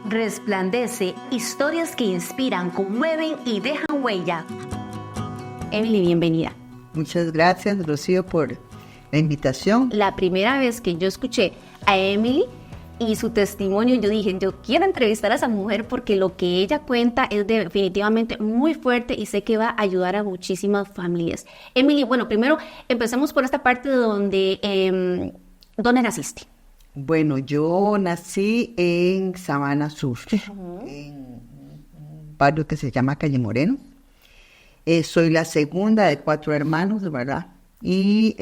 Resplandece, historias que inspiran, conmueven y dejan huella. Emily, bienvenida. Muchas gracias, Rocío, por la invitación. La primera vez que yo escuché a Emily y su testimonio, yo dije, yo quiero entrevistar a esa mujer porque lo que ella cuenta es definitivamente muy fuerte y sé que va a ayudar a muchísimas familias. Emily, bueno, primero empecemos por esta parte donde naciste. Bueno, yo nací en Sabana Sur, en un barrio que se llama Calle Moreno. Soy la segunda de 4 hermanos, ¿verdad? Y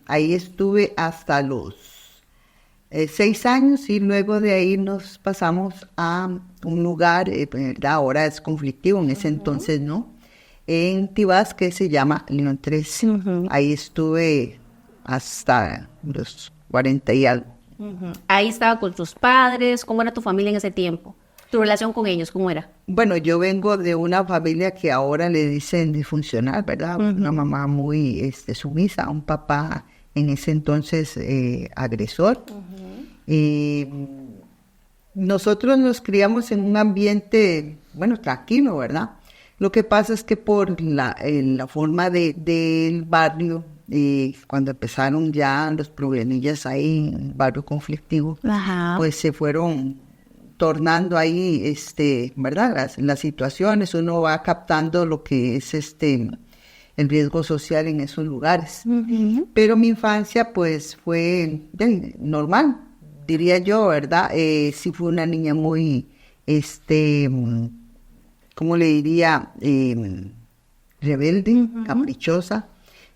ahí estuve hasta los 6 años y luego de ahí nos pasamos a un lugar, ¿verdad? Ahora es conflictivo, en ese entonces no, en Tibás, que se llama León 3. Ahí estuve hasta los 40 y algo. Ahí estaba con tus padres. ¿Cómo era tu familia en ese tiempo? ¿Tu relación con ellos, cómo era? Bueno, yo vengo de una familia que ahora le dicen disfuncional, ¿verdad? Una mamá muy sumisa, un papá en ese entonces agresor. Nosotros nos criamos en un ambiente, bueno, tranquilo, ¿verdad? Lo que pasa es que por la forma del barrio, cuando empezaron ya los problemillas ahí en el barrio conflictivo, pues se fueron tornando ahí, ¿verdad? Las situaciones, uno va captando lo que es el riesgo social en esos lugares. Pero mi infancia, pues, fue normal, diría yo, ¿verdad? Sí fue una niña muy, ¿cómo le diría? Rebelde, caprichosa,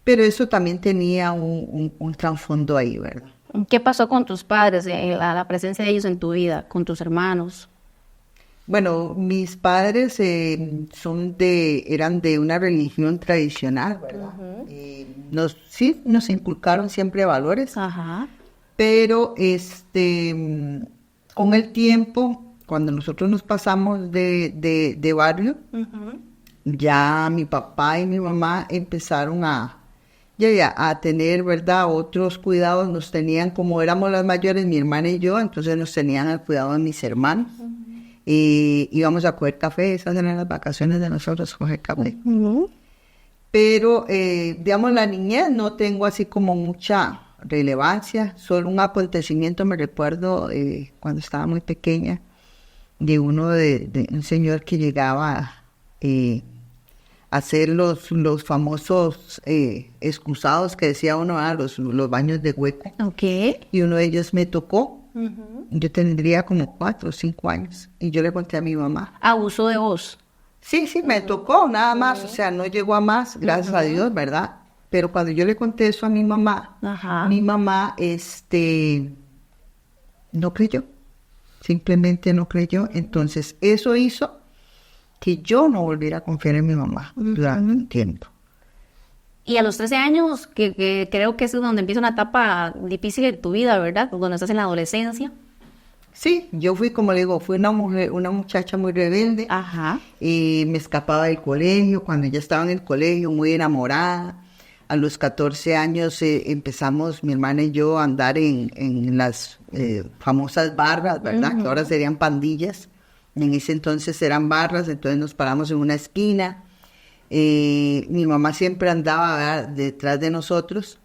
pero eso también tenía un trasfondo ahí, ¿verdad? ¿Qué pasó con tus padres, la presencia de ellos en tu vida, con tus hermanos? Bueno, mis padres eran de una religión tradicional, ¿verdad? Nos inculcaron siempre valores, pero con el tiempo, cuando nosotros nos pasamos de barrio, ya mi papá y mi mamá empezaron a tener, ¿verdad? Otros cuidados, nos tenían, como éramos las mayores, mi hermana y yo, entonces nos tenían al cuidado de mis hermanos. Y íbamos a coger café, esas eran las vacaciones de nosotros, coger café. Pero, digamos, la niñez no tengo así como mucha relevancia, solo un acontecimiento me recuerdo cuando estaba muy pequeña, de un señor que llegaba hacer los famosos excusados que decía uno, los baños de hueco. Y uno de ellos me tocó. Yo tendría como 4 o 5 años. Y yo le conté a mi mamá. ¿Abusó de vos? Sí, me tocó, nada más. O sea, no llegó a más, gracias a Dios, ¿verdad? Pero cuando yo le conté eso a mi mamá, mi mamá, no creyó. Simplemente no creyó. Entonces, eso hizo que yo no volviera a confiar en mi mamá durante un tiempo. Y a los 13 años, que creo que es donde empieza una etapa difícil de tu vida, ¿verdad? Cuando estás en la adolescencia. Sí, yo fui, como le digo, fui una muchacha muy rebelde. Y me escapaba del colegio. Cuando ya estaba en el colegio, muy enamorada. A los 14 años empezamos, mi hermana y yo, a andar en las famosas barras, ¿verdad? Que ahora serían pandillas. En ese entonces eran barras, entonces nos paramos en una esquina. Mi mamá siempre andaba, ¿verdad?, detrás de nosotros.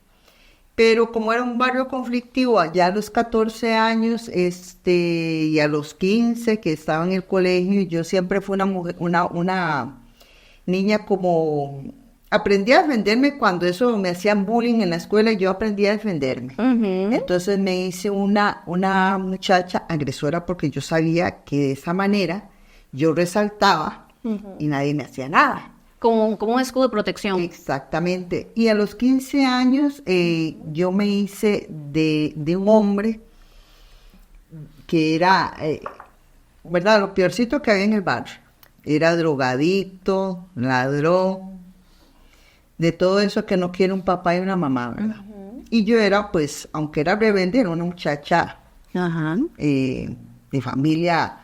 Pero como era un barrio conflictivo, allá a los 14 años y a los 15 que estaba en el colegio, yo siempre fui una niña como... Aprendí a defenderme cuando eso me hacían bullying en la escuela, yo aprendí a defenderme. Entonces me hice una muchacha agresora porque yo sabía que de esa manera yo resaltaba y nadie me hacía nada. Como un escudo de protección. Exactamente. Y a los 15 años yo me hice de un hombre que era, ¿verdad?, lo peorcito que había en el barrio. Era drogadicto, ladrón, de todo eso que no quiere un papá y una mamá, ¿verdad? Y yo era, pues, aunque era rebelde, era una muchacha de familia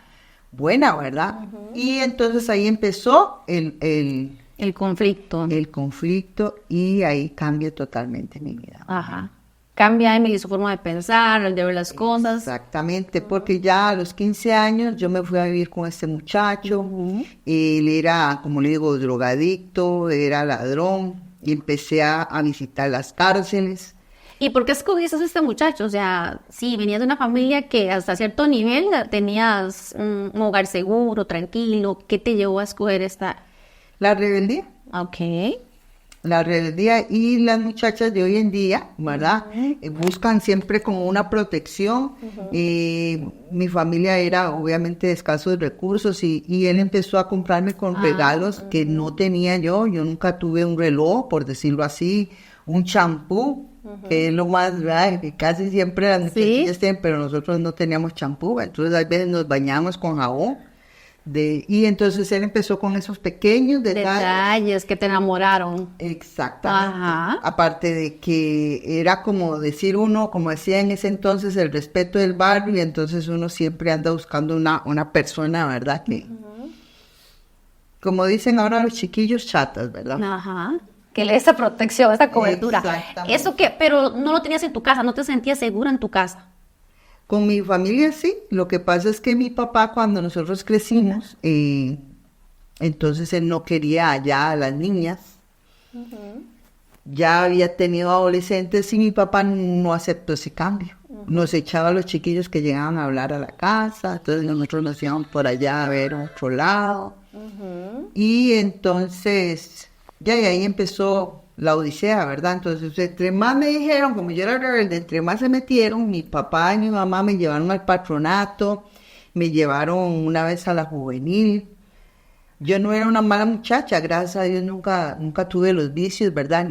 buena, ¿verdad? Y entonces ahí empezó el conflicto. El conflicto y ahí cambia totalmente mi vida. Cambia Emily su forma de pensar, de ver las cosas. Exactamente, porque ya a los 15 años yo me fui a vivir con este muchacho. Él era, como le digo, drogadicto, era ladrón, y empecé a visitar las cárceles. ¿Y por qué escogiste a este muchacho? O sea, sí, venías de una familia que hasta cierto nivel tenías un hogar seguro, tranquilo. ¿Qué te llevó a escoger esta? La rebeldía. Ok. La rebeldía, y las muchachas de hoy en día, ¿verdad? Buscan siempre como una protección. Mi familia era obviamente de escasos recursos, y él empezó a comprarme con regalos que no tenía yo. Yo nunca tuve un reloj, por decirlo así, un champú, que es lo más, ¿verdad? Que casi siempre las muchachas tienen, pero nosotros no teníamos champú. Entonces a veces nos bañamos con jabón. Y entonces él empezó con esos pequeños detalles que te enamoraron. Exactamente. Ajá. Aparte de que era como decir uno, como decía en ese entonces, el respeto del barrio, y entonces uno siempre anda buscando una persona, ¿verdad? Que, como dicen ahora los chiquillos, chatas, ¿verdad? Ajá. Que le dé esa protección, esa cobertura. Exactamente. Eso que, pero no lo tenías en tu casa, no te sentías segura en tu casa. Con mi familia sí, lo que pasa es que mi papá, cuando nosotros crecimos, entonces él no quería allá a las niñas. Ya había tenido adolescentes y mi papá no aceptó ese cambio. Nos echaba a los chiquillos que llegaban a hablar a la casa, entonces nosotros nos íbamos por allá a ver otro lado. Y entonces, ya de ahí empezó la odisea, ¿verdad? Entonces, entre más me dijeron, como yo era rebelde, entre más se metieron, mi papá y mi mamá me llevaron al patronato, me llevaron una vez a la juvenil. Yo no era una mala muchacha, gracias a Dios nunca tuve los vicios, ¿verdad?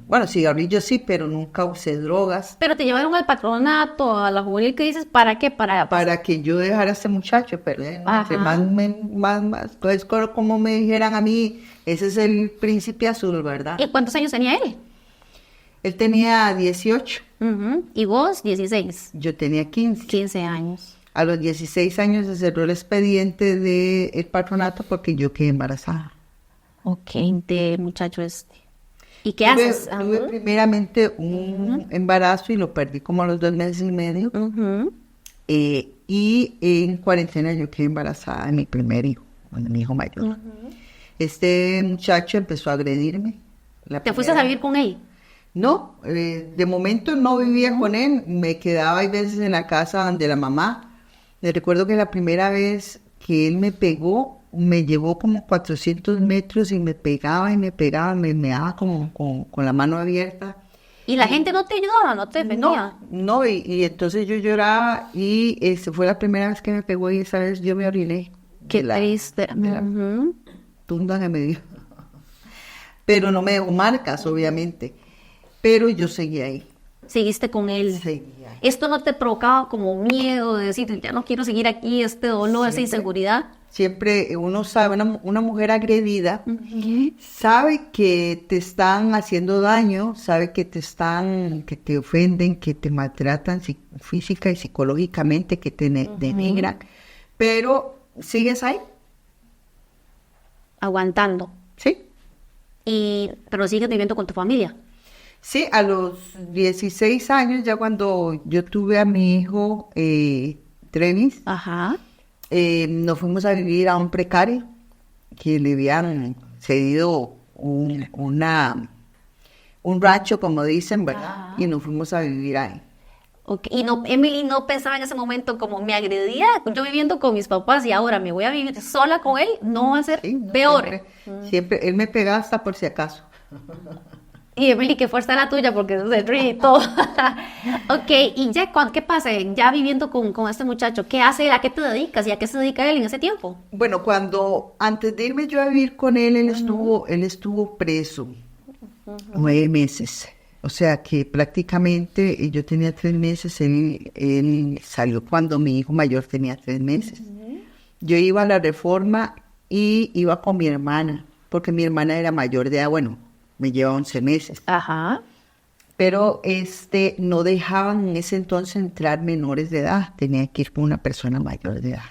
Bueno, cigarrillos sí, pero nunca usé drogas. Pero te llevaron al patronato, a la juvenil, ¿qué dices? ¿Para qué? Para que yo dejara a este muchacho, pero entre más, pues como me dijeran a mí, ese es el príncipe azul, ¿verdad? ¿Y cuántos años tenía él? Él tenía 18. ¿Y vos, 16? Yo tenía 15. 15 años. A los 16 años se cerró el expediente del patronato porque yo quedé embarazada. Ok, de muchacho este. ¿Y qué haces? Tuve primeramente un embarazo y lo perdí como a los 2 meses y medio. Y en cuarentena yo quedé embarazada de mi primer hijo, de mi hijo mayor. Este muchacho empezó a agredirme. ¿Te fuiste a vivir con él? No, de momento no vivía con él. Me quedaba a veces en la casa de la mamá. Me recuerdo que la primera vez que él me pegó, me llevó como 400 metros y me pegaba y me pegaba, me daba como con la mano abierta. ¿Y la gente no te ayudaba, no te defendía? No, y entonces yo lloraba, y fue la primera vez que me pegó, y esa vez yo me oriné. Qué triste. Tunda que me dio. Pero no me dejó marcas, obviamente. Pero yo seguí ahí. ¿Seguiste con él? Seguía. ¿Esto no te provocaba como miedo de decir, ya no quiero seguir aquí, este dolor, esa inseguridad? Siempre uno sabe, una mujer agredida sabe que te están haciendo daño, sabe que te ofenden, que te maltratan física y psicológicamente, que te denigran, pero sigues ahí. Aguantando. Sí. Pero sigues viviendo con tu familia. Sí, a los 16 años, ya cuando yo tuve a mi hijo Trevis, nos fuimos a vivir a un precario que le habían cedido un rancho, como dicen, ¿verdad? Y nos fuimos a vivir ahí. Okay. Y Emily no pensaba en ese momento como me agredía yo viviendo con mis papás y ahora me voy a vivir sola con él, no va a ser peor. Siempre, él me pegaba hasta por si acaso. Y Emily, qué fuerza la tuya, porque se ríe y todo. Ok, y ya, ¿qué pasa? Ya viviendo con este muchacho, ¿qué hace? ¿A qué te dedicas? ¿Y a qué se dedica él en ese tiempo? Bueno, antes de irme yo a vivir con él, él estuvo preso 9 meses. O sea que prácticamente yo tenía 3 meses, él salió cuando mi hijo mayor tenía 3 meses. Yo iba a la Reforma y iba con mi hermana, porque mi hermana era mayor de edad, bueno, me lleva 11 meses. Pero no dejaban en ese entonces entrar menores de edad, tenía que ir con una persona mayor de edad.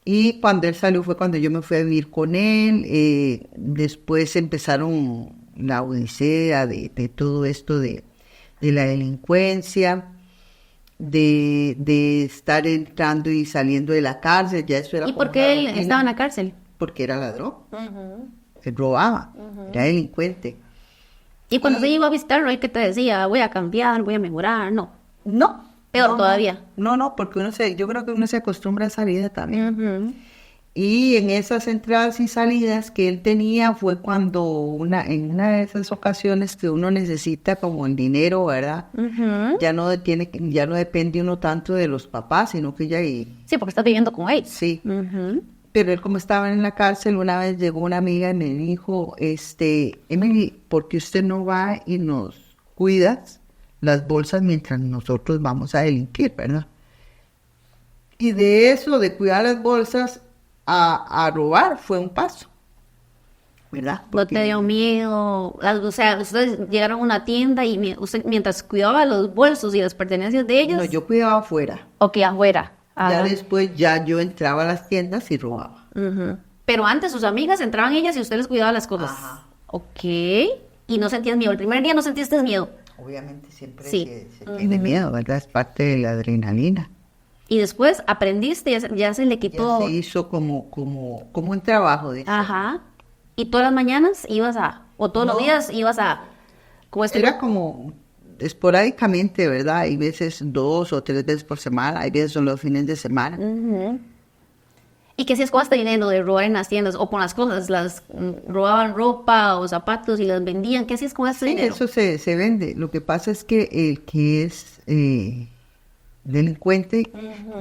Y cuando él salió fue cuando yo me fui a vivir con él. Después empezaron la odisea de todo esto de de la delincuencia, de estar entrando y saliendo de la cárcel. Ya eso era. ¿Y por qué él estaba en la cárcel? Porque era ladrón. Él robaba, era delincuente. Y cuando se llegó a visitarlo, ¿él qué te decía? Voy a cambiar, voy a mejorar, no. No. Peor todavía. No, porque yo creo que uno se acostumbra a esa vida también. Y en esas entradas y salidas que él tenía fue cuando en una de esas ocasiones que uno necesita como el dinero, ¿verdad? Ya no depende uno tanto de los papás, sino que ya... Sí, porque estás viviendo con él. Sí. Pero él, como estaba en la cárcel, una vez llegó una amiga y me dijo, Emily, ¿por qué usted no va y nos cuida las bolsas mientras nosotros vamos a delinquir, verdad? Y de eso, de cuidar las bolsas a robar, fue un paso, ¿verdad? Porque ¿no te dio miedo? O sea, ustedes llegaron a una tienda y usted, mientras cuidaba los bolsos y las pertenencias de ellos... No, yo cuidaba afuera. Ok, afuera. Ya después yo entraba a las tiendas y robaba. Pero antes sus amigas entraban ellas y usted les cuidaba las cosas. Ok. Y no sentías miedo. El primer día no sentiste miedo. Obviamente siempre se tiene miedo, ¿verdad? Es parte de la adrenalina. Y después aprendiste, ya se le quitó. Ya se hizo como un trabajo de eso. Y todas las mañanas o todos los días ibas a... Era como esporádicamente, ¿verdad? Hay veces 2 o 3 veces por semana, hay veces son los fines de semana. ¿Y qué hacías con este dinero de robar en las tiendas o con las cosas? ¿Las robaban ropa o zapatos y las vendían? ¿Qué hacías con este dinero? Eso se vende. Lo que pasa es que el que es delincuente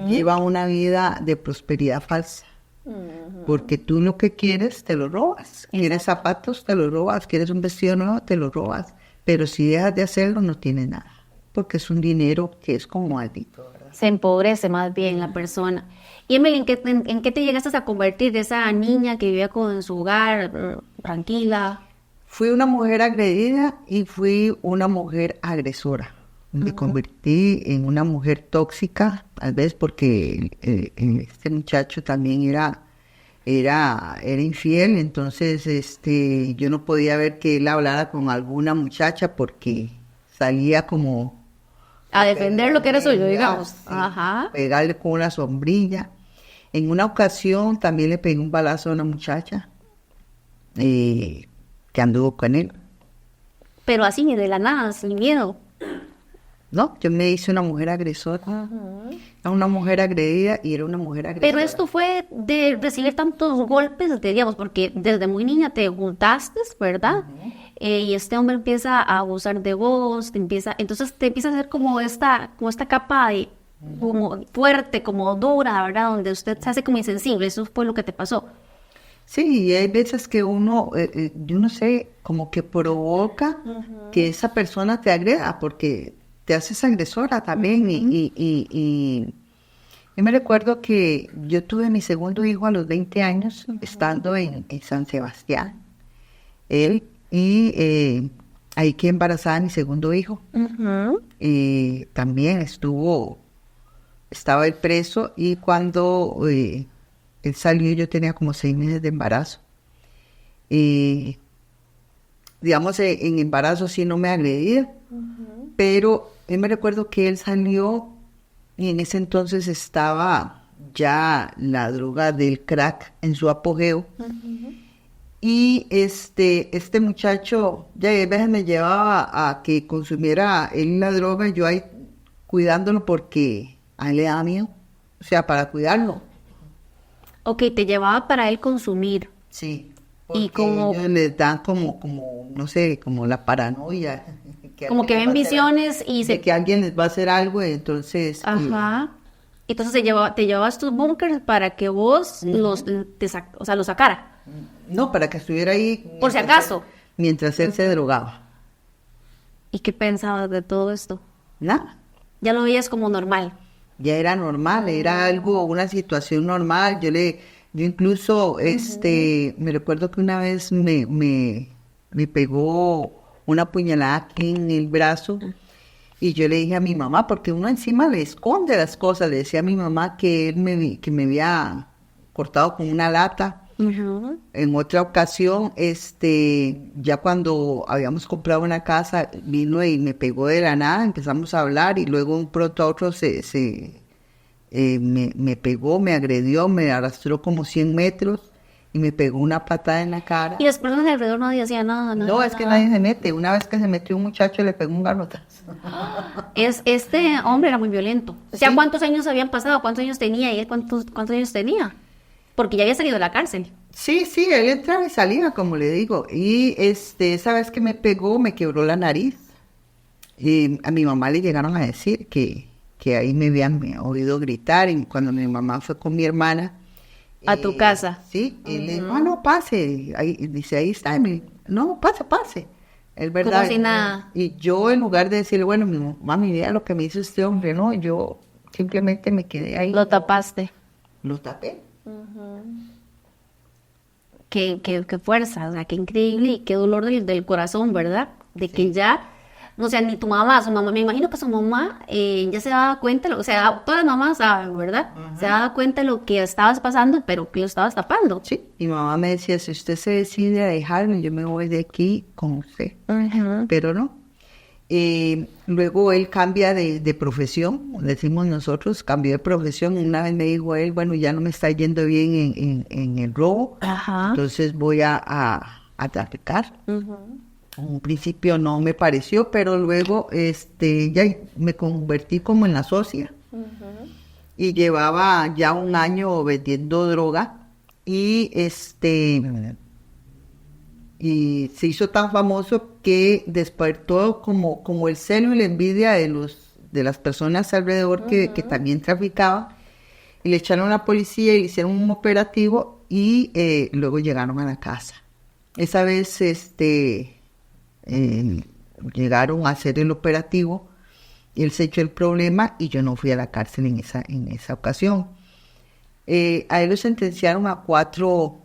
lleva una vida de prosperidad falsa. Porque tú lo que quieres, te lo robas. Exacto. Quieres zapatos, te lo robas. Quieres un vestido nuevo, te lo robas. Pero si dejas de hacerlo, no tienes nada. Porque es un dinero que es como maldito, ¿verdad? Se empobrece más bien la persona. Y Emily, ¿en qué te llegaste a convertir de esa niña que vivía en su hogar, tranquila? Fui una mujer agredida y fui una mujer agresora. Me convertí en una mujer tóxica, tal vez porque este muchacho también era infiel, entonces yo no podía ver que él hablara con alguna muchacha porque salía como... A defender lo que era suyo, digamos. Sí, pegarle con una sombrilla. En una ocasión también le pegué un balazo a una muchacha que anduvo con él. Pero así, de la nada, sin miedo. No, yo me hice una mujer agresora. Era una mujer agredida y era una mujer agresora. Pero esto fue de recibir tantos golpes, digamos, porque desde muy niña te juntaste, ¿verdad? Y este hombre empieza a abusar de vos, entonces te empieza a hacer como esta capa de como fuerte, como dura, ¿verdad? Donde usted se hace como insensible. Eso fue lo que te pasó. Sí, y hay veces que uno, yo no sé, como que provoca que esa persona te agreda, porque te haces agresora también. Y yo me recuerdo que yo tuve mi segundo hijo a los 20 años, estando en San Sebastián. Él, y ahí que embarazada mi segundo hijo. También estaba él preso, y cuando él salió yo tenía como 6 meses de embarazo. Digamos, en embarazo sí no me agredía, pero yo me recuerdo que él salió y en ese entonces estaba ya la droga del crack en su apogeo. Y este muchacho ya a veces me llevaba a que consumiera él la droga, yo ahí cuidándolo porque a él le daba miedo, o sea, para cuidarlo. Ok, te llevaba para él consumir. Sí. Y como ellos les dan como, no sé, como la paranoia. Como que ven visiones de que alguien les va a hacer algo, entonces... Entonces te llevabas tus bunkers para que vos los sacara. No, para que estuviera ahí... Por si acaso. Mientras él se drogaba. ¿Y qué pensabas de todo esto? Nada. Ya lo veías como normal. Ya era normal, era una situación normal. Yo incluso, me recuerdo que una vez me pegó una puñalada aquí en el brazo, y yo le dije a mi mamá, porque uno encima le esconde las cosas, le decía a mi mamá que él que me había cortado con una lata, Uh-huh. En otra ocasión, ya cuando habíamos comprado una casa, vino y me pegó de la nada, empezamos a hablar y luego un pronto a otro me pegó, me agredió, me arrastró como 100 metros y me pegó una patada en la cara. Y las personas alrededor no decían nada. No, es que nadie se mete. Una vez que se metió un muchacho, le pegó un garrotazo. Este hombre era muy violento. O sea, Sí. ¿cuántos años habían pasado? ¿Cuántos años tenía? ¿Y él cuántos años tenía? Porque ya había salido de la cárcel. Sí, él entraba y salía, como le digo. Y esa vez que me pegó, me quebró la nariz. Y a mi mamá le llegaron a decir que ahí me habían oído gritar. Y cuando mi mamá fue con mi hermana... ¿A tu casa? Sí, y le dijo, no, pase. Ahí, dice, ahí está. Y me dijo, no, pase. Es verdad. Como si nada. Y yo, en lugar de decirle, bueno, mi mamá, mira lo que me hizo este hombre, no, yo simplemente me quedé ahí. Lo tapaste. Lo tapé. Qué fuerza, o sea, qué increíble y qué dolor del corazón, ¿verdad? De que ya, o sea, ni tu mamá, su mamá, me imagino que su mamá ya se daba cuenta, o sea, todas las mamás saben, ¿verdad? Ajá. Se daba cuenta de lo que estabas pasando, pero que lo estabas tapando. Sí, mi mamá me decía, si usted se decide a dejarme, yo me voy de aquí con usted. Uh-huh. Pero no. Luego él cambia de profesión, decimos nosotros, cambió de profesión. Una vez me dijo él, bueno, ya no me está yendo bien en el robo, Ajá. entonces voy a traficar. Uh-huh. En un principio no me pareció, pero luego ya me convertí como en la socia. Uh-huh. Y llevaba ya un año vendiendo droga y y se hizo tan famoso que despertó como el celo y la envidia de las personas alrededor que también traficaban, y le echaron a la policía y le hicieron un operativo y luego llegaron a la casa. Esa vez llegaron a hacer el operativo y él se echó el problema y yo no fui a la cárcel en esa ocasión. A él lo sentenciaron a 4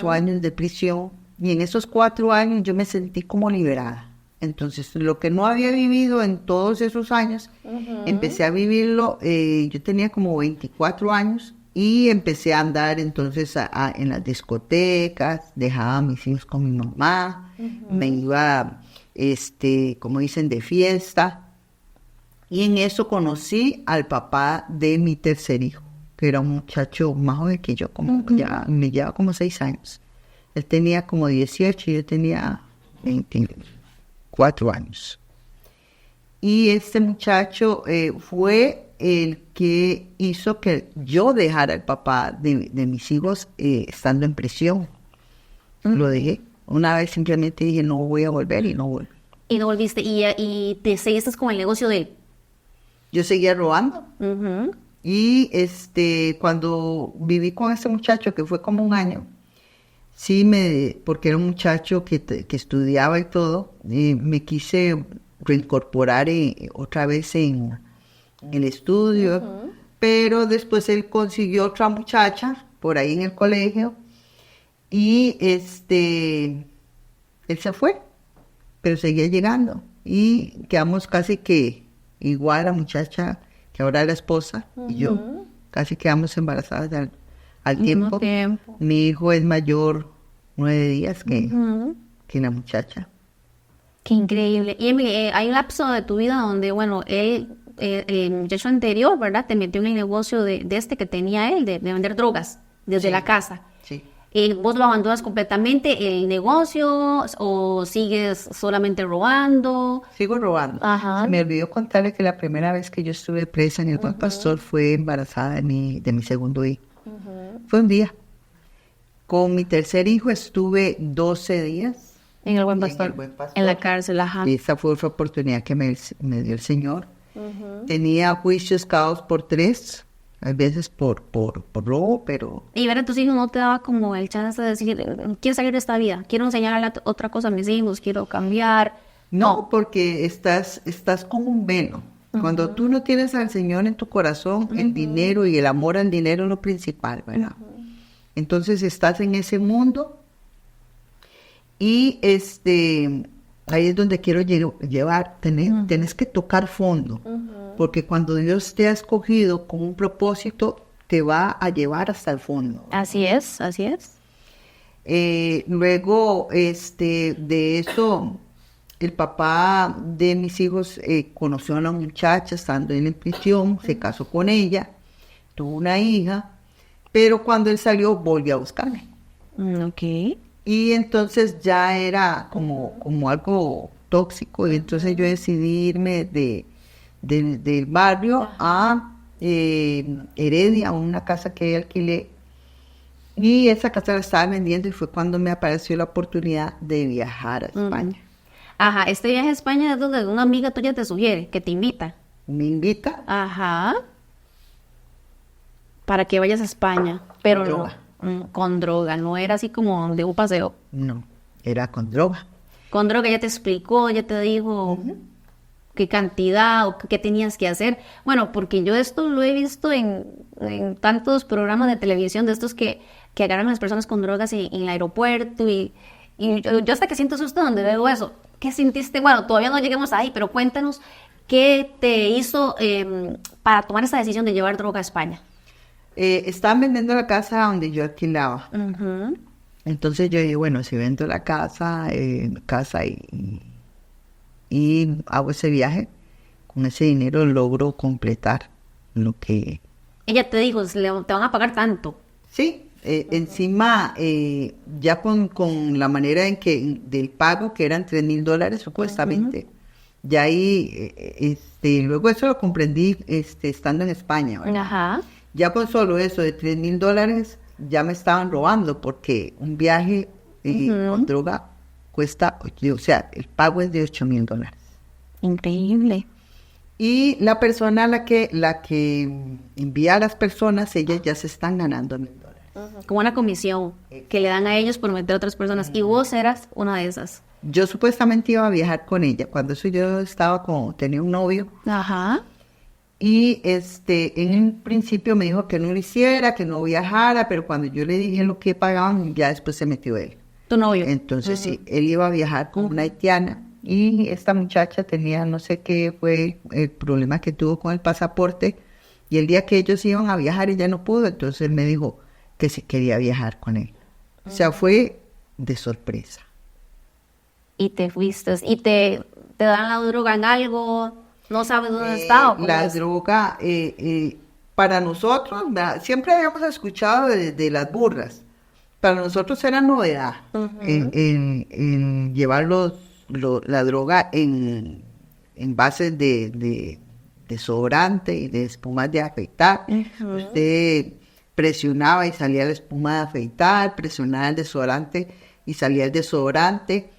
años de prisión, y en esos 4 años yo me sentí como liberada. Entonces, lo que no había vivido en todos esos años, empecé a vivirlo. Yo tenía como 24 años y empecé a andar entonces en las discotecas, dejaba a mis hijos con mi mamá, me iba, como dicen, de fiesta. Y en eso conocí al papá de mi tercer hijo, que era un muchacho más joven que yo, ya me llevaba como 6 años. Él tenía como 18 y yo tenía 24 años. Y este muchacho fue el que hizo que yo dejara al papá de mis hijos estando en prisión. Lo dejé. Una vez simplemente dije, no voy a volver, y no volví. Y no volviste, y te seguiste con el negocio de él. Yo seguía robando. Uh-huh. Y cuando viví con ese muchacho, que fue como un año, porque era un muchacho que estudiaba y todo, me quise reincorporar otra vez en el estudio, pero después él consiguió otra muchacha por ahí en el colegio y él se fue, pero seguía llegando y quedamos casi que igual, la muchacha que ahora es la esposa y yo casi quedamos embarazadas al tiempo. Mi hijo es mayor 9 días que la muchacha. Qué increíble. Y hay un lapso de tu vida donde, bueno, el muchacho anterior, ¿verdad? Te metió en el negocio de que tenía él, de vender drogas desde la casa. Sí. ¿Vos lo abandonas completamente el negocio o sigues solamente robando? Sigo robando. Ajá. Me olvidó contarle que la primera vez que yo estuve presa en el Buen Pastor fue embarazada de mi segundo hijo. Fue un día. Con mi tercer hijo estuve 12 días. En el Buen Pastor. En la cárcel, ajá. Y esa fue otra oportunidad que me dio el Señor. Tenía juicios cada 2 por 3. A veces por robo, pero... Y ver a tus hijos no te daba como el chance de decir, quiero salir de esta vida, quiero enseñarle otra cosa a mis hijos, quiero cambiar. No, porque estás con un velo. Cuando tú no tienes al Señor en tu corazón, el dinero y el amor al dinero es lo principal, ¿verdad? Entonces estás en ese mundo y ahí es donde quiero llevar, tenés que tocar fondo. Porque cuando Dios te ha escogido con un propósito, te va a llevar hasta el fondo. Así es, así es. Luego, de eso, el papá de mis hijos conoció a una muchacha estando en prisión, se casó con ella, tuvo una hija, pero cuando él salió volvió a buscarme. Ok. Y entonces ya era como algo tóxico, y entonces yo decidí irme del barrio a Heredia, a una casa que alquilé. Y esa casa la estaba vendiendo y fue cuando me apareció la oportunidad de viajar a España. Ajá, este viaje a España es donde una amiga tuya te sugiere, que te invita. Me invita. Ajá. Para que vayas a España, pero con droga. Con droga, no era así como de un paseo. No, era con droga. Con droga ella te explicó, ella te dijo qué cantidad o qué tenías que hacer. Bueno, porque yo esto lo he visto en tantos programas de televisión de estos que agarran a las personas con drogas en el aeropuerto y yo hasta que siento susto donde veo eso. ¿Qué sentiste? Bueno, todavía no lleguemos ahí, pero cuéntanos qué te hizo para tomar esa decisión de llevar droga a España. Estaban vendiendo la casa donde yo alquilaba. Entonces yo dije, bueno, si vendo la casa, y hago ese viaje, con ese dinero logro completar lo que... Ella te dijo, te van a pagar tanto. Sí, encima, ya con la manera en que del pago, que eran $3,000 supuestamente, ya ahí, luego eso lo comprendí estando en España, ¿verdad? Ajá. Ya con solo eso de $3,000 ya me estaban robando, porque un viaje con droga cuesta, o sea, el pago es de $8,000. Increíble. Y la persona la que envía a las personas, ellas ya se están ganando $1,000. Como una comisión que le dan a ellos por meter a otras personas. Y vos eras una de esas. Yo supuestamente iba a viajar con ella. Cuando eso yo tenía un novio. Ajá. Y en un principio me dijo que no lo hiciera, que no viajara, pero cuando yo le dije lo que pagaban, ya después se metió él. ¿Tu novio? Entonces sí, él iba a viajar con una haitiana y esta muchacha tenía, no sé qué fue el problema que tuvo con el pasaporte, y el día que ellos iban a viajar ella no pudo, entonces él me dijo que si quería viajar con él. O sea, fue de sorpresa. Y te fuiste, y te dan la droga en algo, no sabes dónde está. La droga, para nosotros, siempre habíamos escuchado de las burras. Para nosotros era novedad en llevar la droga en bases de desodorante y de espumas de afeitar. Usted presionaba y salía la espuma de afeitar, presionaba el desodorante y salía el desodorante.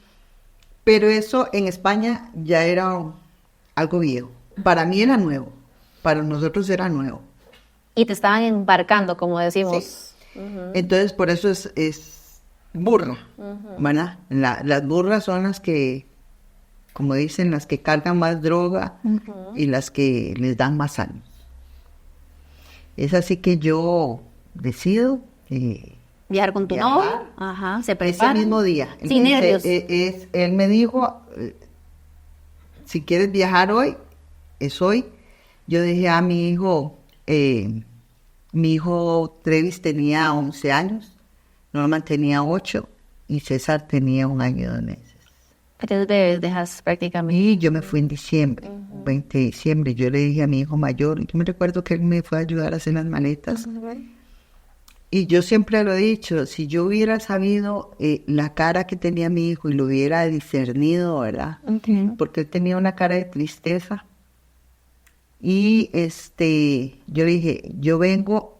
Pero eso en España ya era algo viejo. Para mí era nuevo, para nosotros era nuevo. Y te estaban embarcando, como decimos. Sí. Entonces, por eso es burra, ¿verdad? Las burras son las que, como dicen, las que cargan más droga y las que les dan más años. Es así que yo decido viajar con tu novio. Ajá, se prepara. Ese mismo día. Sin nervios. Él me dijo, si quieres viajar hoy, es hoy. Yo dije a mi hijo Trevis tenía 11 años, Norman tenía 8 y César tenía 1 año y 2 meses. Entonces dejas prácticamente. Y yo me fui en diciembre, 20 de diciembre. Yo le dije a mi hijo mayor, yo me recuerdo que él me fue a ayudar a hacer las maletas. Y yo siempre lo he dicho, si yo hubiera sabido la cara que tenía mi hijo y lo hubiera discernido, ¿verdad? Porque él tenía una cara de tristeza. Y yo le dije, yo vengo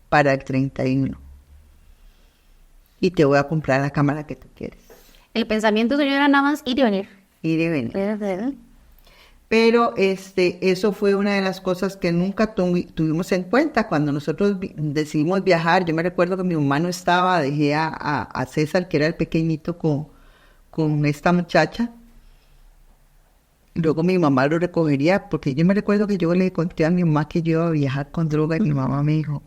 para el 31 y te voy a comprar la cámara que tú quieres. El pensamiento suyo era nada más ir y venir. Ir y venir. Pero eso fue una de las cosas que nunca tuvimos en cuenta cuando nosotros decidimos viajar. Yo me recuerdo que mi mamá no estaba, dejé a César, que era el pequeñito, con esta muchacha. Luego mi mamá lo recogería, porque yo me recuerdo que yo le conté a mi mamá que yo iba a viajar con droga y mi mamá me dijo,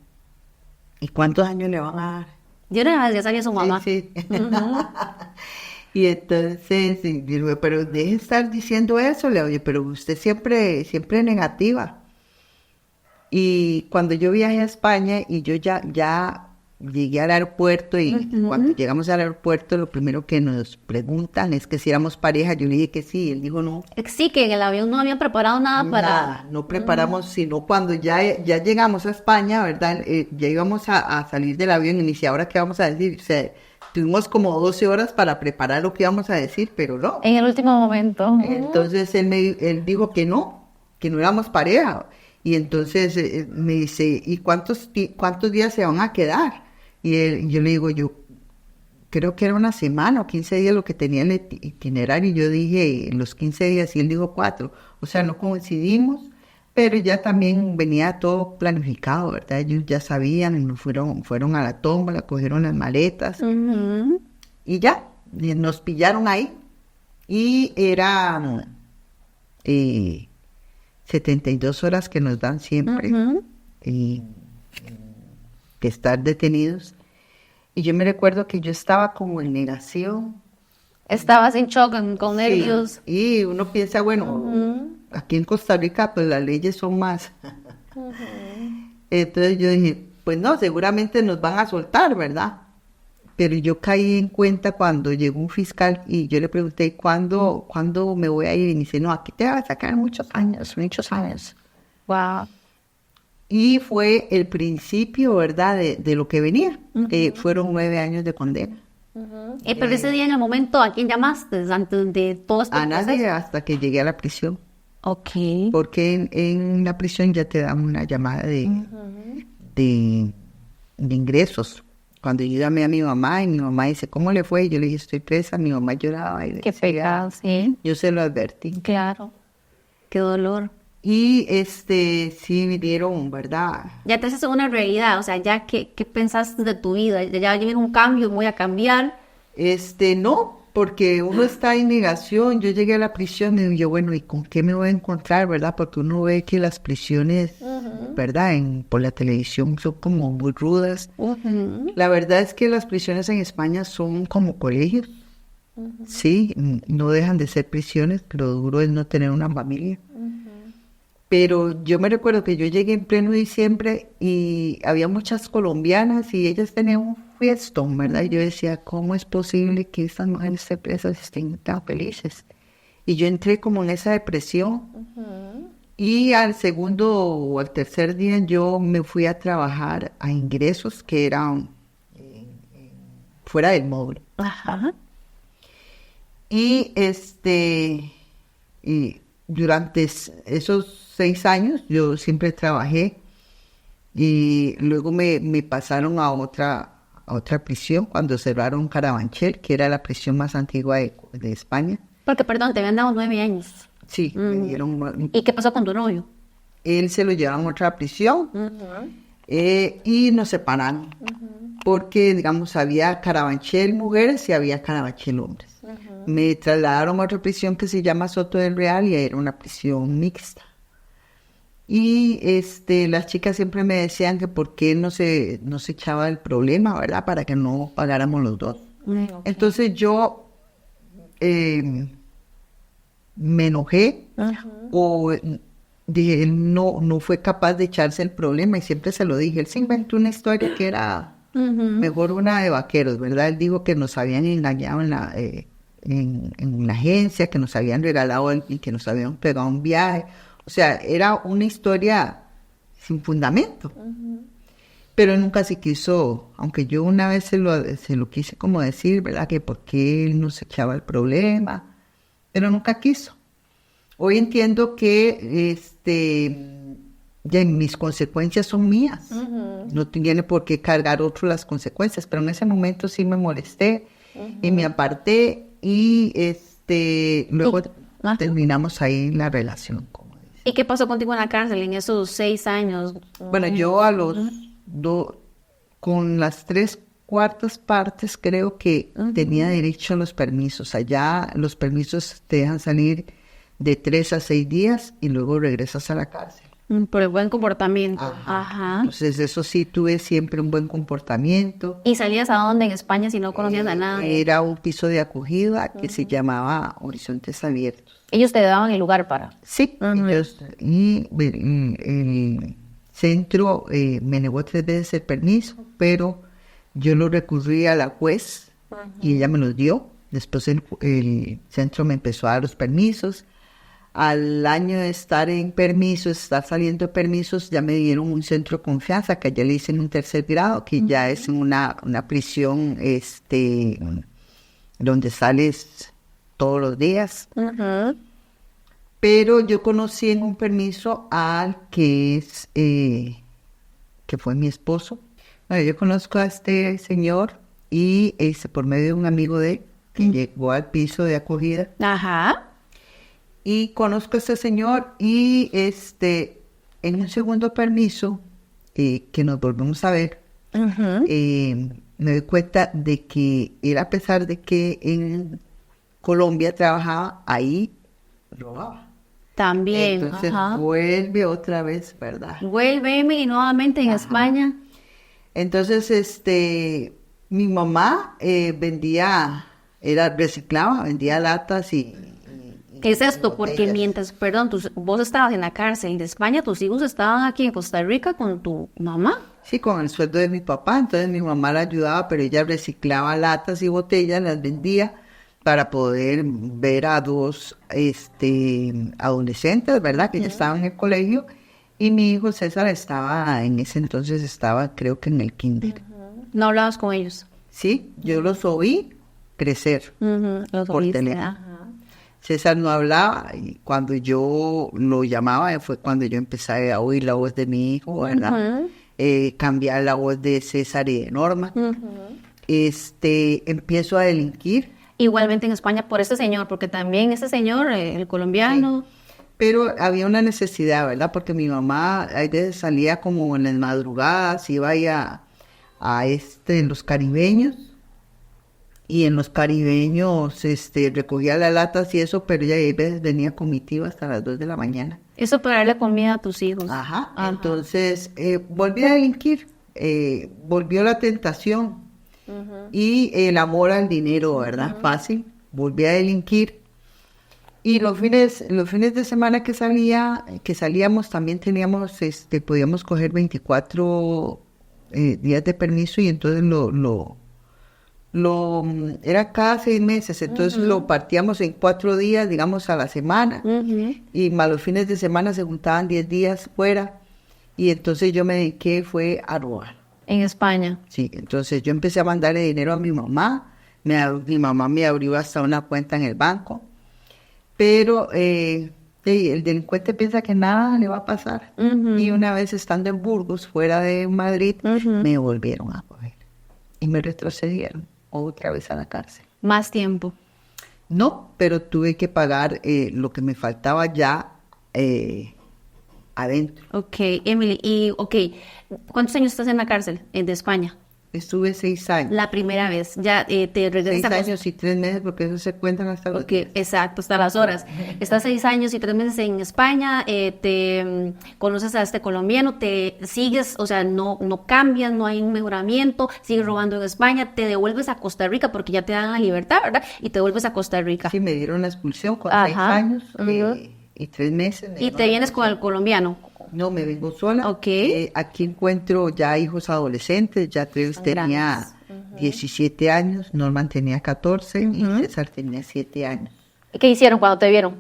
¿y cuántos años le van a dar? Yo ya sabía su mamá. Sí. Y entonces, digo, pero deje de estar diciendo eso, le oye, pero usted siempre negativa. Y cuando yo viajé a España y yo ya llegué al aeropuerto y cuando llegamos al aeropuerto lo primero que nos preguntan es que si éramos pareja. Yo le dije que sí, él dijo no. Sí, que en el avión no habían preparado nada para... Nada, no preparamos, sino cuando ya llegamos a España, ¿verdad? Ya íbamos a salir del avión y ni si ahora qué vamos a decir. O sea, tuvimos como 12 horas para preparar lo que íbamos a decir, pero no. En el último momento. Entonces él dijo que no éramos pareja. Y entonces me dice, ¿y cuántos días se van a quedar? Y yo le digo, yo creo que era una semana o 15 días lo que tenía en el itinerario. Y yo dije, los 15 días, y él dijo 4. O sea, no coincidimos, pero ya también venía todo planificado, ¿verdad? Ellos ya sabían, fueron a la tómbola, cogieron las maletas. Y ya, nos pillaron ahí. Y era 72 horas que nos dan siempre. Que estar detenidos. Y yo me recuerdo que yo estaba como en negación. Estabas en shock, con nervios. Sí. Y uno piensa, bueno, aquí en Costa Rica pues las leyes son más. Entonces yo dije, pues no, seguramente nos van a soltar, ¿verdad? Pero yo caí en cuenta cuando llegó un fiscal y yo le pregunté, ¿cuándo me voy a ir? Y me dice, no, aquí te vas a sacar muchos años. Wow. Y fue el principio, ¿verdad?, de lo que venía. Fueron 9 años de condena. Pero ese día, en el momento, ¿a quién llamaste antes de todo este A nadie, hasta que llegué a la prisión. Ok. Porque en la prisión ya te dan una llamada de ingresos. Cuando yo llamé a mi mamá y mi mamá dice, ¿cómo le fue? Y yo le dije, estoy presa. Mi mamá lloraba. Y qué pecado, sí. Yo se lo advertí. Claro. Qué dolor. Y sí vinieron, ¿verdad? Ya te haces una realidad, o sea, ya ¿qué pensaste de tu vida? Ya viene un cambio, voy a cambiar. No, porque uno está en negación. Yo llegué a la prisión y yo, bueno, ¿y con qué me voy a encontrar, verdad? Porque uno ve que las prisiones, ¿verdad? Por la televisión son como muy rudas. La verdad es que las prisiones en España son como colegios. Sí, no dejan de ser prisiones, pero duro es no tener una familia. Pero yo me recuerdo que yo llegué en pleno diciembre y había muchas colombianas y ellas tenían un fiestón, ¿verdad? Y yo decía, ¿cómo es posible que estas mujeres estén presas y estén tan felices? Y yo entré como en esa depresión. Y al segundo o al tercer día yo me fui a trabajar a ingresos que eran fuera del módulo. Ajá. Y durante esos 6 años yo siempre trabajé y luego me pasaron a otra prisión cuando cerraron Carabanchel, que era la prisión más antigua de España. Porque, perdón, te habían dado 9 años. Sí, me dieron... ¿Y qué pasó con tu novio? Él se lo llevaron a otra prisión y nos separaron porque, digamos, había Carabanchel mujeres y había Carabanchel hombres. Me trasladaron a otra prisión que se llama Soto del Real y era una prisión mixta. Y las chicas siempre me decían que por qué no se echaba el problema, ¿verdad? Para que no pagáramos los dos. Okay. Entonces yo me enojé o dije, él no fue capaz de echarse el problema y siempre se lo dije. Él se inventó una historia que era mejor una de vaqueros, ¿verdad? Él dijo que nos habían engañado en la agencia, que nos habían regalado y que nos habían pegado un viaje. O sea, era una historia sin fundamento. Pero nunca se quiso, aunque yo una vez se lo quise como decir, ¿verdad? Que por qué él no se echaba el problema, pero nunca quiso. Hoy entiendo que ya mis consecuencias son mías. No tiene por qué cargar otro las consecuencias, pero en ese momento sí me molesté y me aparté y luego terminamos ahí la relación. ¿Y qué pasó contigo en la cárcel en esos 6 años? Bueno, yo a los con las 3/4 partes creo que tenía derecho a los permisos. Allá los permisos te dejan salir de 3 a 6 días y luego regresas a la cárcel. Por el buen comportamiento. Ajá. Entonces eso sí, tuve siempre un buen comportamiento. ¿Y salías a dónde en España si no conocías a nadie? Era un piso de acogida que se llamaba Horizontes Abiertos. ¿Ellos te daban el lugar para? Sí, se centro me negó 3 veces el permiso, pero yo lo recurrí a la juez y ella me los dio. Después el centro me empezó a dar los permisos. Al año de estar en permisos, estar saliendo de permisos, ya me dieron un centro de confianza, que ya le hice en un 3er grado, que ya es una prisión donde sales todos los días. Pero yo conocí en un permiso al que fue mi esposo. Bueno, yo conozco a este señor y por medio de un amigo de él, que llegó al piso de acogida. Ajá. Y conozco a este señor y en un segundo permiso que nos volvemos a ver, me doy cuenta de que él, a pesar de que en Colombia trabajaba, ahí robaba. También. Entonces vuelve otra vez, ¿verdad? Vuelve y nuevamente en España. Entonces, mi mamá reciclaba, vendía latas y... ¿Qué es esto? Porque vos estabas en la cárcel de España, tus hijos estaban aquí en Costa Rica con tu mamá. Sí, con el sueldo de mi papá. Entonces mi mamá la ayudaba, pero ella reciclaba latas y botellas, las vendía para poder ver a 2 adolescentes, ¿verdad? Que ya estaban en el colegio. Y mi hijo César en ese entonces estaba, creo que en el kinder. ¿No hablabas con ellos? Sí, yo los oí crecer por teléfono. César no hablaba y cuando yo lo llamaba fue cuando yo empecé a oír la voz de mi hijo, ¿verdad? Cambiar la voz de César y de Norma. Empiezo a delinquir. Igualmente en España por ese señor, porque también ese señor, el colombiano... Sí. Pero había una necesidad, ¿verdad? Porque mi mamá a veces salía como en las madrugadas, iba ahí a los caribeños. Y en los caribeños recogía las latas y eso, pero ella a veces venía comitiva hasta las 2 de la mañana. Eso para darle comida a tus hijos. Ajá. Entonces volví a delinquir, volvió la tentación y el amor al dinero, ¿verdad? Fácil. Volví a delinquir. Y los fines de semana que salíamos también teníamos, podíamos coger 24 días de permiso y entonces era cada 6 meses, entonces lo partíamos en 4 días, digamos, a la semana, y más los fines de semana se juntaban 10 días fuera, y entonces yo me dediqué a robar. En España. Sí, entonces yo empecé a mandarle dinero a mi mamá, mi mamá me abrió hasta una cuenta en el banco, pero el delincuente piensa que nada le va a pasar, y una vez estando en Burgos, fuera de Madrid, me volvieron a coger, y me retrocedieron otra vez a la cárcel. ¿Más tiempo? No, pero tuve que pagar lo que me faltaba ya adentro. Ok, Emily, ¿cuántos años estás en la cárcel de España? Estuve 6 años. La primera vez, ya te regresas 6 años y 3 meses, porque eso se cuentan hasta los días. Exacto, hasta las horas. Estás 6 años y 3 meses en España, te conoces a este colombiano, te sigues, o sea, no cambias, no hay un mejoramiento, sigues robando en España, te devuelves a Costa Rica porque ya te dan la libertad, ¿verdad? Y te vuelves a Costa Rica. Sí, me dieron la expulsión con 6 años y 3 meses. ¿Y te vienes con el colombiano? No, me vengo sola. Ok. Aquí encuentro ya hijos adolescentes, ya Treves tenía 17 años, Norman tenía 14 y César tenía 7 años. ¿Qué hicieron cuando te vieron?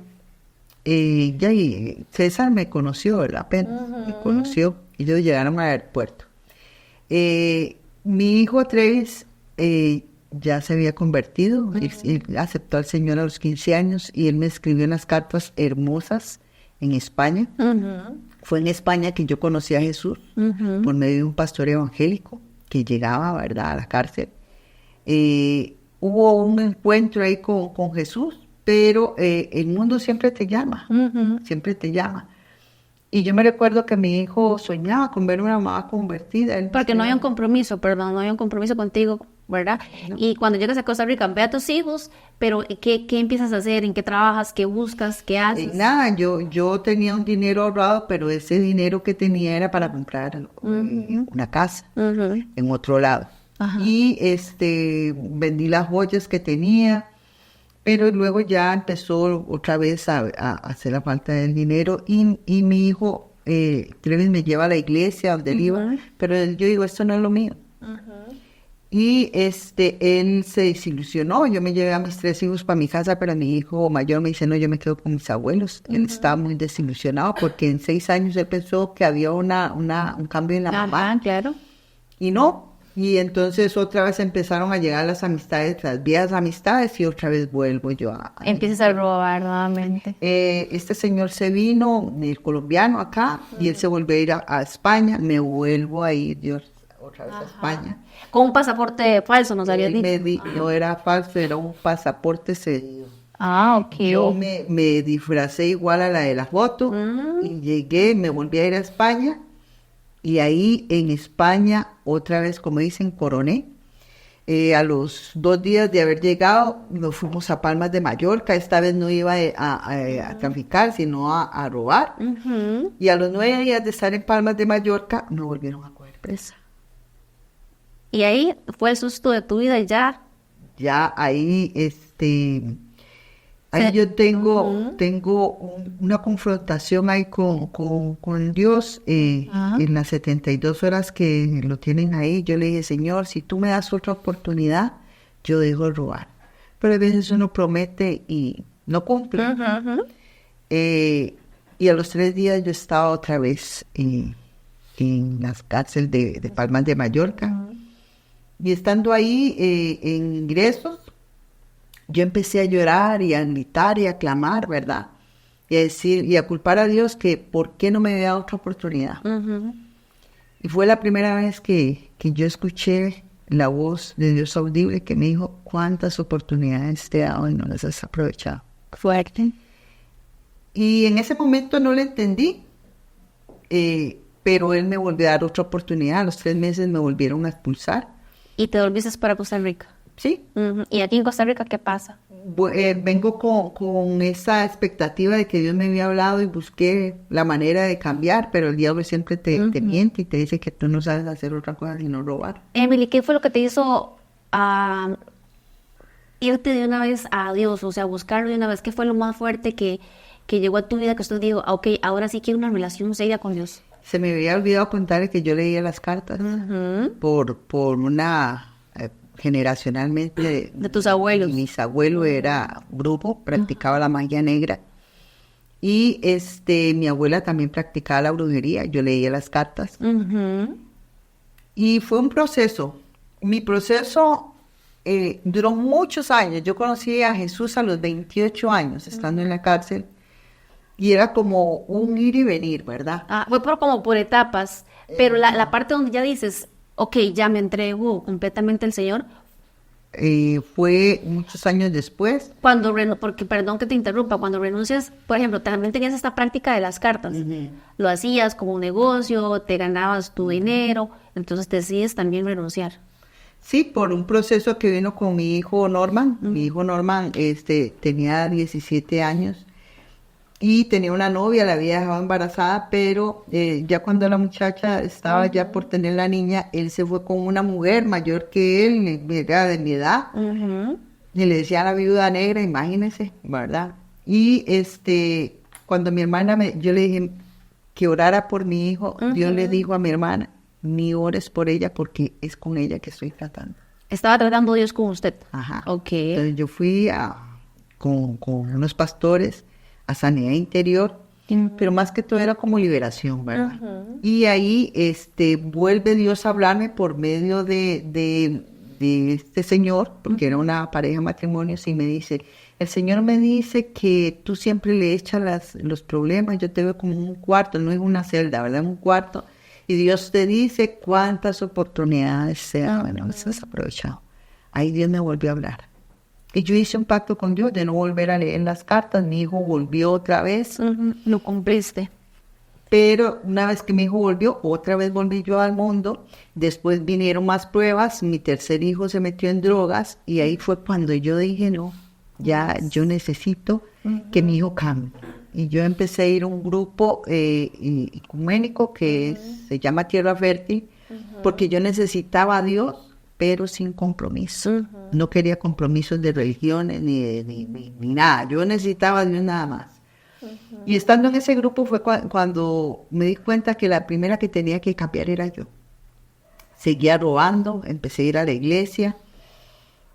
César me conoció, ¿verdad? Apenas me conoció y ellos llegaron al aeropuerto. Mi hijo Treves ya se había convertido, él aceptó al Señor a los 15 años y él me escribió unas cartas hermosas en España. Fue en España que yo conocí a Jesús por medio de un pastor evangélico que llegaba, ¿verdad?, a la cárcel. Hubo un encuentro ahí con Jesús, pero el mundo siempre te llama, siempre te llama. Y yo me recuerdo que mi hijo soñaba con ver una mamá convertida. Porque no había un compromiso, no había un compromiso contigo, ¿verdad? No. Y cuando llegas a Costa Rica, ve a tus hijos, pero ¿qué empiezas a hacer? ¿En qué trabajas? ¿Qué buscas? ¿Qué haces? Nada, yo tenía un dinero ahorrado, pero ese dinero que tenía era para comprar una casa en otro lado. Y vendí las joyas que tenía, pero luego ya empezó otra vez a hacer la falta del dinero y mi hijo Trevis me lleva a la iglesia donde él iba, pero yo digo, esto no es lo mío. Y él se desilusionó. Yo me llevé a mis 3 hijos para mi casa, pero mi hijo mayor me dice, no, yo me quedo con mis abuelos. Él estaba muy desilusionado porque en 6 años él pensó que había un cambio en la mamá. Claro. Y no. Y entonces otra vez empezaron a llegar las amistades, las viejas amistades, y otra vez vuelvo yo Empiezas a robar nuevamente. Este señor se vino, el colombiano acá, y él se volvió a ir a España. Me vuelvo a ir yo otra vez a España. Con un pasaporte falso, nos habías dicho. No era falso, era un pasaporte cedido. Ok. Yo me disfracé igual a la de la foto, y llegué, me volví a ir a España, y ahí en España, otra vez, como dicen, coroné. A los 2 días de haber llegado, nos fuimos a Palmas de Mallorca. Esta vez no iba a traficar, sino a robar. Y a los 9 días de estar en Palmas de Mallorca, me volvieron a coger presa. Y ahí fue el susto de tu vida y ya. Ya ahí, ahí yo tengo una confrontación ahí con Dios en las 72 horas que lo tienen ahí. Yo le dije, Señor, si tú me das otra oportunidad, yo dejo de robar. Pero a veces uno promete y no cumple. Y a los 3 días yo estaba otra vez en las cárceles de Palmas de Mallorca. Y estando ahí en ingresos, yo empecé a llorar y a gritar y a clamar, ¿verdad? Y a decir, y a culpar a Dios que por qué no me había dado otra oportunidad. Y fue la primera vez que yo escuché la voz de Dios audible que me dijo, ¿cuántas oportunidades te he dado y no las has aprovechado? Fuerte. Y en ese momento no lo entendí, pero él me volvió a dar otra oportunidad. A los 3 meses me volvieron a expulsar. ¿Y te volviste para Costa Rica? Sí. ¿Y aquí en Costa Rica qué pasa? Vengo con esa expectativa de que Dios me había hablado y busqué la manera de cambiar, pero el diablo siempre te miente y te dice que tú no sabes hacer otra cosa sino robar. Emily, ¿qué fue lo que te hizo irte de una vez a Dios? O sea, buscarlo de una vez. ¿Qué fue lo más fuerte que llegó a tu vida que usted dijo, ok, ahora sí quiero una relación seria con Dios? Se me había olvidado contarle que yo leía las cartas por una... generacionalmente de tus abuelos. Mis abuelos era brujo, practicaba la magia negra, y mi abuela también practicaba la brujería. Yo leía las cartas y fue un proceso. Mi proceso duró muchos años. Yo conocí a Jesús a los 28 años estando en la cárcel, y era como un ir y venir, ¿verdad? Fue como por etapas, pero la parte donde ya dices, ok, ya me entrego completamente al Señor. Fue muchos años después. Porque, perdón que te interrumpa, cuando renuncias, por ejemplo, también tenías esta práctica de las cartas. Lo hacías como un negocio, te ganabas tu dinero, entonces decides también renunciar. Sí, por un proceso que vino con mi hijo Norman. Mi hijo Norman tenía 17 años. Y tenía una novia, la había dejado embarazada, pero ya cuando la muchacha estaba ya por tener la niña, él se fue con una mujer mayor que él, era de mi edad, y le decía a la viuda negra, imagínese, ¿verdad? Y cuando mi hermana, yo le dije que orara por mi hijo, Dios le dijo a mi hermana, ni ores por ella porque es con ella que estoy tratando. ¿Estaba tratando Dios con usted? Ajá. Ok. Entonces yo fui con unos pastores a sanidad interior, pero más que todo era como liberación, ¿verdad? Y ahí vuelve Dios a hablarme por medio de este señor, porque era una pareja de matrimonios, y me dice, el Señor me dice que tú siempre le echas los problemas, yo te veo como un cuarto, no es una celda, ¿verdad? Un cuarto, y Dios te dice cuántas oportunidades sean, bueno, se has aprovechado. Ahí Dios me volvió a hablar. Y yo hice un pacto con Dios de no volver a leer las cartas. Mi hijo volvió otra vez. Lo cumpliste. Pero una vez que mi hijo volvió, otra vez volví yo al mundo. Después vinieron más pruebas. Mi tercer hijo se metió en drogas. Y ahí fue cuando yo dije, no, ya yo necesito que mi hijo cambie. Y yo empecé a ir a un grupo ecuménico que se llama Tierra Fértil, porque yo necesitaba a Dios, pero sin compromiso. No quería compromisos de religiones ni nada. Yo necesitaba a Dios nada más. Y estando en ese grupo fue cuando me di cuenta que la primera que tenía que cambiar era yo. Seguía robando, empecé a ir a la iglesia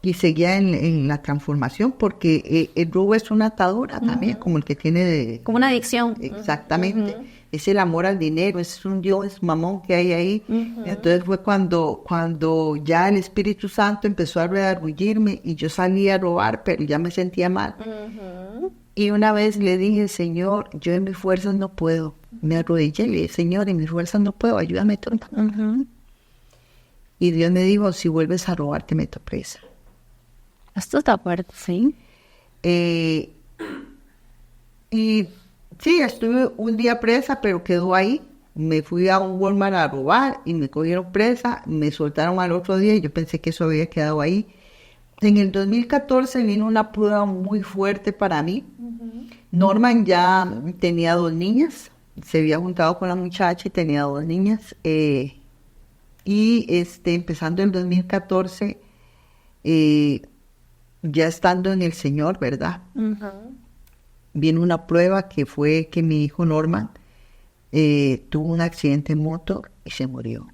y seguía en la transformación porque el robo es una atadura también, como el que tiene... Como una adicción. Exactamente. Es el amor al dinero, es un Dios mamón que hay ahí. Entonces fue cuando ya el Espíritu Santo empezó a redarguirme y yo salí a robar, pero ya me sentía mal. Y una vez le dije, Señor, yo en mis fuerzas no puedo. Me arrodillé y le dije, Señor, en mis fuerzas no puedo, ayúdame tú. Y Dios me dijo, si vuelves a robar, te meto presa. Esto está fuerte, ¿sí? Y sí, estuve un día presa, pero quedó ahí. Me fui a un Walmart a robar y me cogieron presa, me soltaron al otro día y yo pensé que eso había quedado ahí. En el 2014 vino una prueba muy fuerte para mí. Norman ya tenía 2 niñas, se había juntado con la muchacha y tenía 2 niñas. Y empezando el 2014, ya estando en el Señor, ¿verdad? Vino una prueba que fue que mi hijo Norman tuvo un accidente en moto y se murió.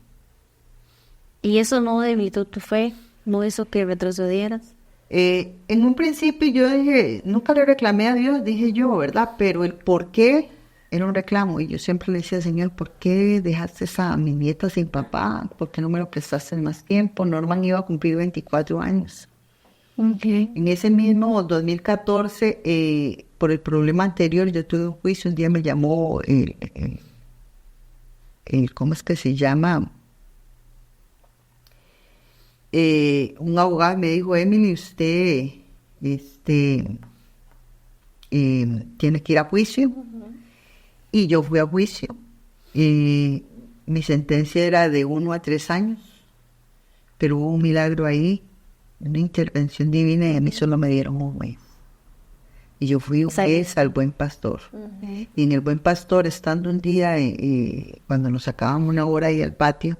¿Y eso no debilitó tu fe? ¿No hizo que retrocedieras? En un principio yo dije, nunca le reclamé a Dios, dije yo, ¿verdad? Pero el por qué era un reclamo. Y yo siempre le decía, Señor, ¿por qué dejaste a mi nieta sin papá? ¿Por qué no me lo prestaste más tiempo? Norman iba a cumplir 24 años. En ese mismo 2014, por el problema anterior, yo tuve un juicio. Un día me llamó ¿cómo es que se llama? Un abogado me dijo, Emily, usted tiene que ir a juicio. Y yo fui a juicio. Mi sentencia era de 1 a 3 años, pero hubo un milagro ahí, una intervención divina, y a mí solo me dieron 1 mes. Y yo fui un mes al Buen Pastor. Y en el Buen Pastor, estando un día, cuando nos sacábamos una hora ahí al patio,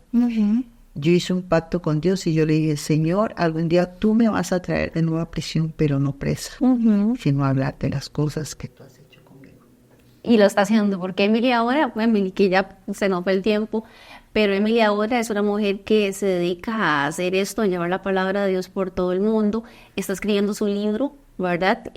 yo hice un pacto con Dios y yo le dije, Señor, algún día tú me vas a traer de nuevo a prisión, pero no presa, sino a hablar de las cosas que tú has hecho conmigo. Y lo está haciendo, porque Emily ahora, Emily, que ya se nos fue el tiempo, pero Emily ahora es una mujer que se dedica a hacer esto, a llevar la palabra de Dios por todo el mundo. Está escribiendo su libro, ¿verdad?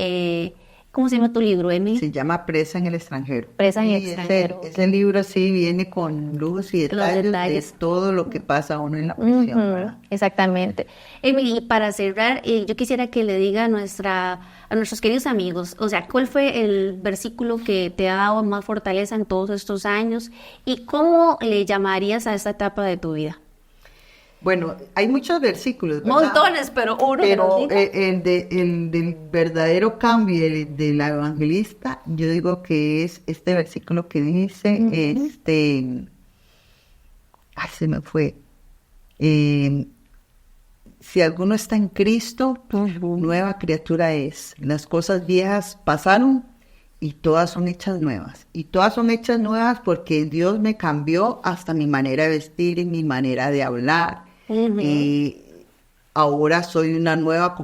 ¿Cómo se llama tu libro, Emily? Se llama Presa en el extranjero. Presa en el extranjero. Ese libro sí viene con lujos y detalles de todo lo que pasa uno en la prisión. Exactamente. Emily, para cerrar, yo quisiera que le diga a nuestros queridos amigos, o sea, ¿cuál fue el versículo que te ha dado más fortaleza en todos estos años? ¿Y cómo le llamarías a esta etapa de tu vida? Bueno, hay muchos versículos, ¿verdad? Montones, pero uno. Pero el del verdadero cambio de la evangelista, yo digo que es este versículo que dice, se me fue. Si alguno está en Cristo, nueva criatura es. Las cosas viejas pasaron y todas son hechas nuevas. Y todas son hechas nuevas porque Dios me cambió hasta mi manera de vestir y mi manera de hablar. Ahora soy una nueva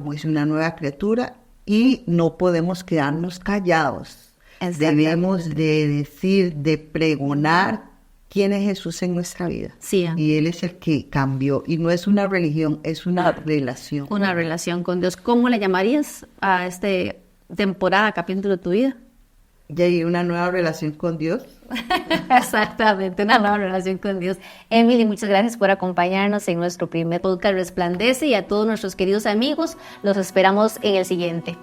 criatura y no podemos quedarnos callados. Debemos de decir, de pregonar quién es Jesús en nuestra vida. Sí. Y Él es el que cambió. Y no es una religión, es una relación. Una relación con Dios. ¿Cómo le llamarías a esta temporada, capítulo de tu vida? Y hay una nueva relación con Dios. Exactamente, una nueva relación con Dios. Emily, muchas gracias por acompañarnos en nuestro primer podcast Resplandece, y a todos nuestros queridos amigos, los esperamos en el siguiente.